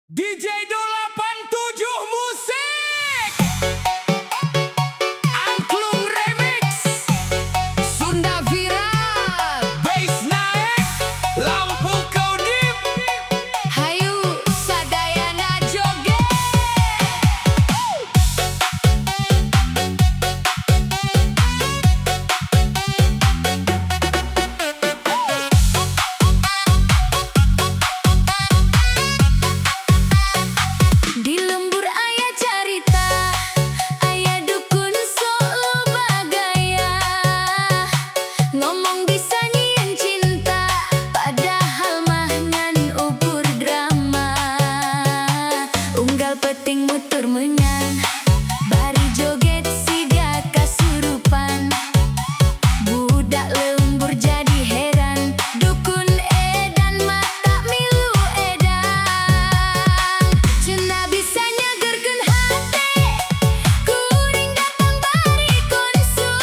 DJ 87 Musik Angklung Remix Sunda Viral Bass naik Lampu kedip Hayu sadayana joget Di lembur aya carita aya dukun sok bagaya ngomong bisa nyieun cinta padahal mah ngan ukur drama unggal peuting mutur meunang bari joget siga kasurupan budak lembur jadi heran dukun edan mata milu edan cenah bisa nyagerkeun hate kuring datang bari konsul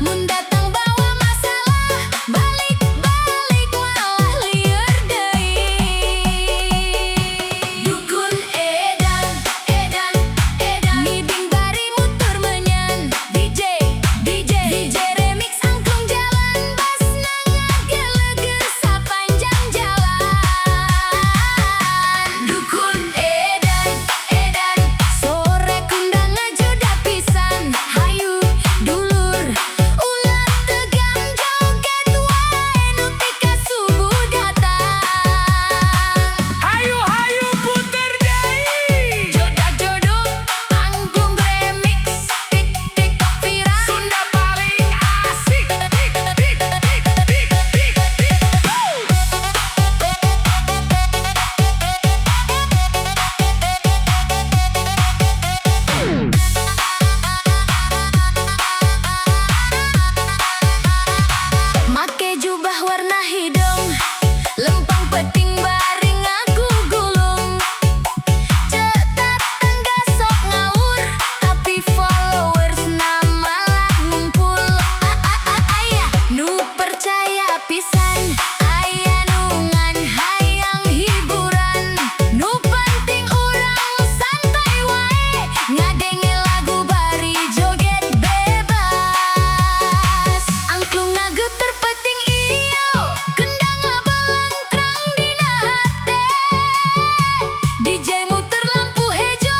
mun datang bawa masalah balik-balik malah lieur deui dukun edan ngibing bari mutur meunyan DJ remix angklung jalan basna ngageleger sapanjang jalan dukun edan sore kundang ngajodah pisan hayu dulur ulah tegang joget wae nepi ka subuh datang Hayu puter deui jodah jodoh angklung remix TikTok viral Sunda paling asik make jubah warna hidung lempang peting bari ngaku gulung cetak tangga sok ngawur tapi followers malah ngumpul aya nu percaya pisan aya nu ngan hayang hiburan nu penting urang santai wae ngadenge lagu bari joget bebas angklung ngageter peting ieu kendang ngabalangkrang dina hate DJ muter lampu hejo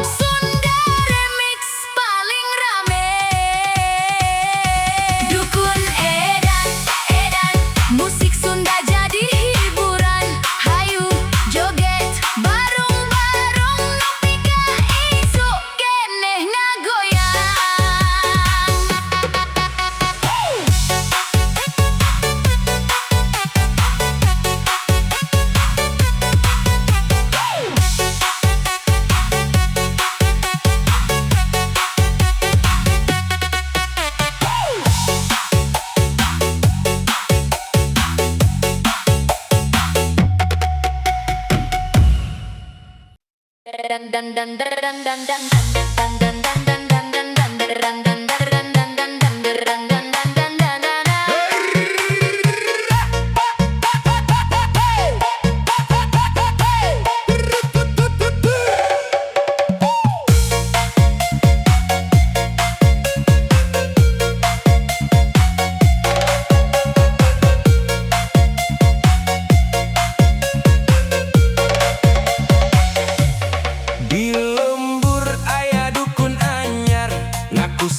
Sunda remix paling rame dukun edan musik Sunda jadi hiburan hayu joget bareng-bareng nepi ka isuk keneh ngagoyang Di lembur aya dukun anyar ngaku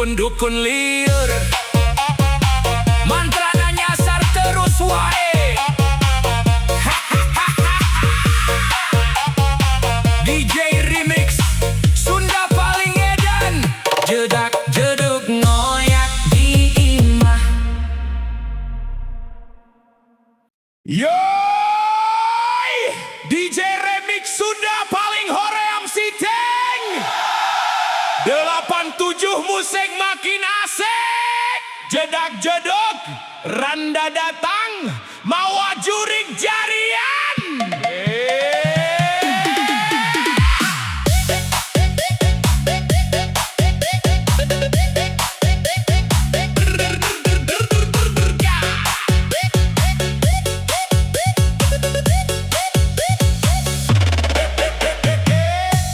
dukun-dukun liur, mantrana nyasar terus wae. DJ Remix Sunda paling edan, jedak jeduk ngoyak di imah. Yoi, DJ Remix Sunda paling hoream si Teng. 87 musik makin asik. Jedak jeduk randa datang, mawa jurik jarian.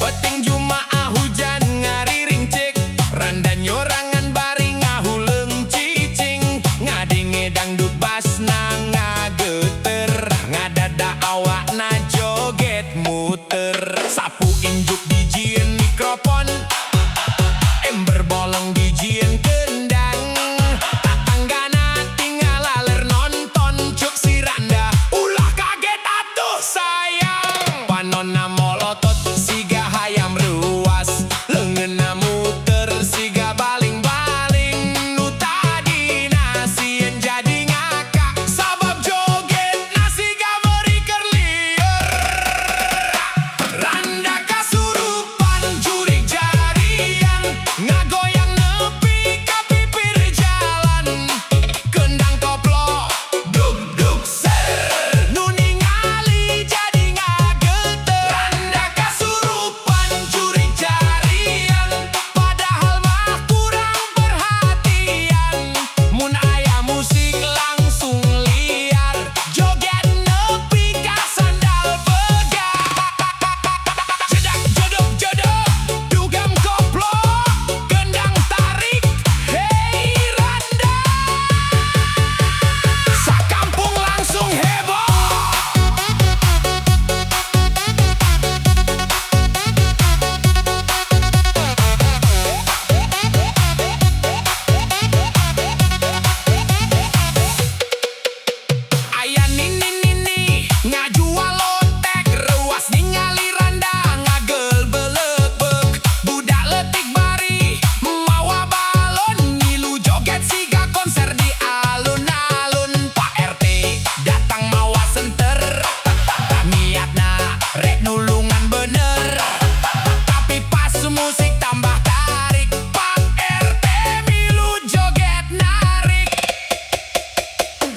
Peting Jumaah hujan ngariring cik, randa nyorangan bari ngahuleng cicing, ngadinge dangdut basna ngageter, ngadada awakna joget muter, sapu injuk dijieun mikrofon, ember bolong dijieun kendang, tatanggana tinggal laler nonton, cuk si randa ulah kaget atuh sayang, panonna molotot siga hayam ruas, leungeunna muter siga baling-baling, nu tadina sieun jadi ngakak, sabab jogetna siga meuri keur lieur. Randa kasurupan jurig jarian, ngagoyang nepi ka pipir jalan, kendang koplo duk duk ser, nu ningali jadi ngageter. Randa kasurupan jurig jarian, padahal mah kurang perhatian, mun aya musik langsung liar, joget nepi ka sandal pegang. Jedak jeduk jeduk dugam koplo, kendang tarik, hei randa, sakampung langsung heboh. Aya nini ngajual lontek, ruas ningali randa ngagel belebek, budak letik bari mawa balon, ngilu joget siga konser di alun-alun. Pak RT datang mawa senter, niatna rek nulungan bener, tapi pas musik tambah tarik, Pak RT milu joget narik.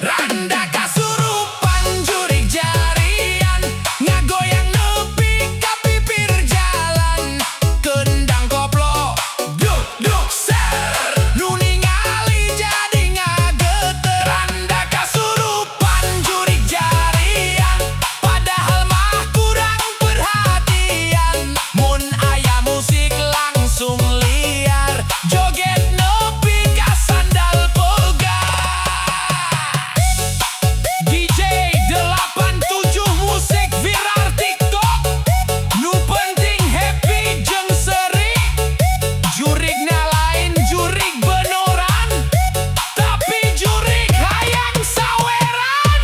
Randa kasurupan jurig jarian, ngagoyang nepi ka pipir jalan, kendang koplo duk duk ser, nu ningali jadi ngageter. Randa kasurupan jurig jarian, padahal mah kurang perhatian, mun aya musik langsung liar, joget nepi ka sandal pegang. DJ 87 musik viral TikTok, nu penting happy jeung seri, jurigna lain jurig benoran, tapi jurig hayang saweran.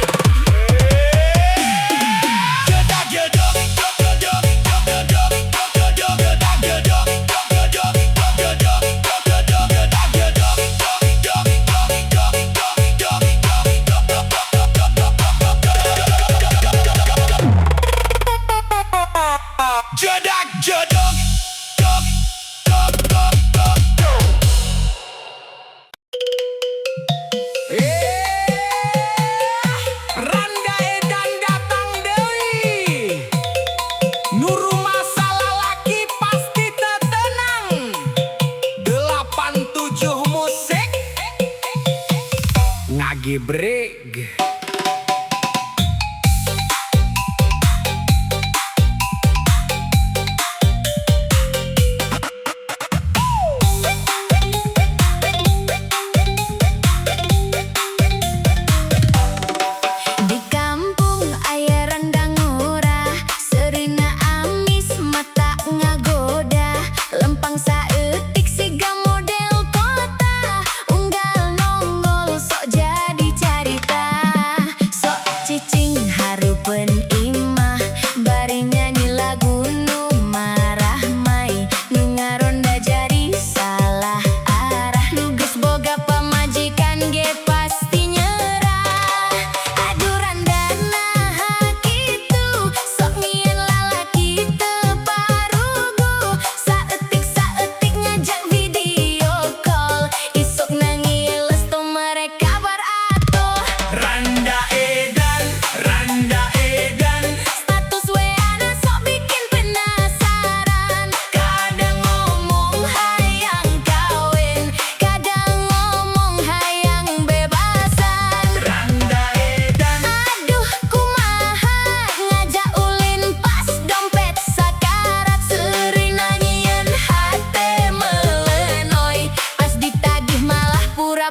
Jedak jeduk jeduk jeduk jeduk jedak jeduk jeduk jedak jeduk. Randa edan datang deui, nu rumah salalaki pasti teu tenang. 87 musik ngagebreg. Di kampung aya rendang murah, serina amis mata ngagoda, lempang saeutik siga model kota.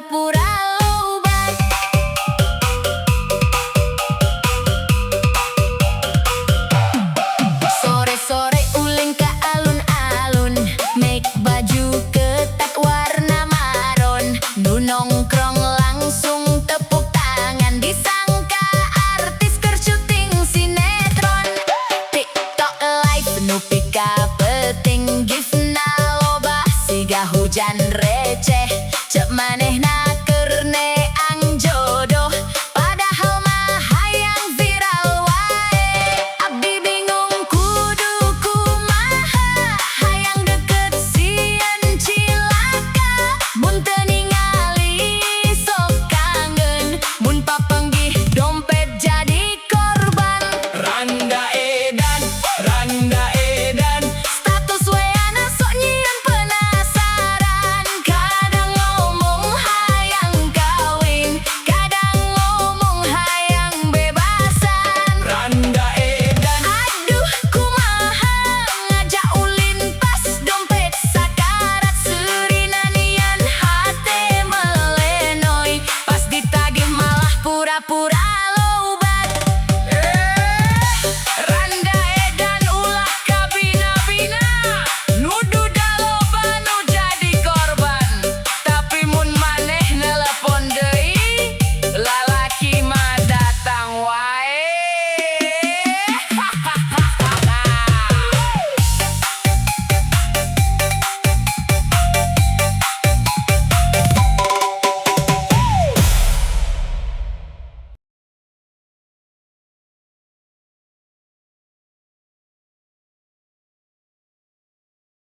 pura-pura